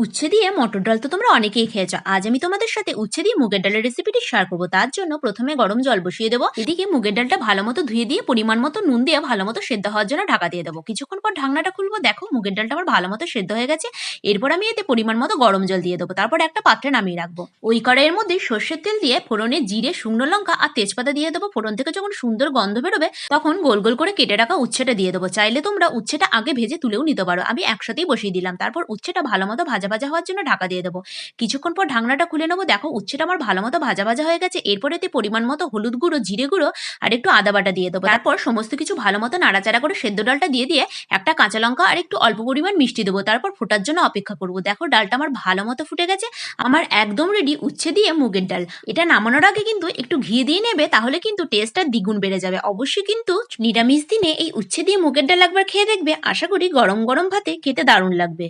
উচ্ছে দিয়ে মটর ডাল তো তোমরা অনেকেই খেয়েছো। আজ আমি তোমাদের সাথে উচ্ছে দিয়ে মুগের ডালের রেসিপিটি শেয়ার করবো। তার জন্য প্রথমে গরম জল বসিয়ে দেবো। এদিকে মুগের ডালটা ভালো মতো ধুয়ে দিয়ে পরিমাণ মতো নুন দিয়ে ভালো মতো সেদ্ধ হওয়ার জন্য ঢাকা দিয়ে দেবো। কিছুক্ষণ পর ঢাকনাটা খুলবো, দেখো মুগের ডালটা আমার ভালো মতো সেদ্ধ হয়ে গেছে। এরপর আমি এতে পরিমাণ মতো গরম জল দিয়ে দেবো। তারপর একটা পাত্রে নামিয়ে রাখবো। ওই কড়াইয়ের মধ্যে সর্ষের তেল দিয়ে ফোড়নে জিরে, শুকনো লঙ্কা আর তেজপাতা দিয়ে দেবো। ফোড়ন থেকে যখন সুন্দর গন্ধ বেরোবে তখন গোল গোল করে কেটে রাখা উচ্ছেটা দিয়ে দেবো। চাইলে তোমরা উচ্ছেটা আগে ভেজে তুলেও নিতে পারো। আমি একসাথেই বসিয়ে দিলাম। তারপর উচ্ছেটা ভালো মতো ভাজা ভাজা হওয়ার জন্য ঢাকা দিয়ে দেবো। কিছুক্ষণ পর ঢাকনাটা খুলে নেবো। দেখো উচ্ছেটা আমার ভালো মতো ভাজা ভাজা হয়ে গেছে। এরপর এতে পরিমাণ মতো হলুদ গুঁড়ো, জিরে গুঁড়ো আর একটু আদা বাটা দিয়ে দেবো। তারপর সমস্ত কিছু ভালো মতো নাড়াচাড়া করে সেদ্ধ ডালটা দিয়ে একটা কাঁচা লঙ্কা আর একটু অল্প পরিমাণ মিষ্টি দেবো। তারপর ফোটার জন্য অপেক্ষা করবো। দেখো ডালটা আমার ভালো মতো ফুটে গেছে। আমার একদম রেডি উচ্ছে দিয়ে মুগের ডাল। এটা নামানোর আগে কিন্তু একটু ঘি দিয়ে নেবে, তাহলে কিন্তু টেস্টটা দ্বিগুণ বেড়ে যাবে। অবশ্যই কিন্তু নিরামিষ দিনে এই উচ্ছে দিয়ে মুগের ডাল একবার খেয়ে দেখবে। আশা করি গরম গরম ভাতে খেতে দারুণ লাগবে।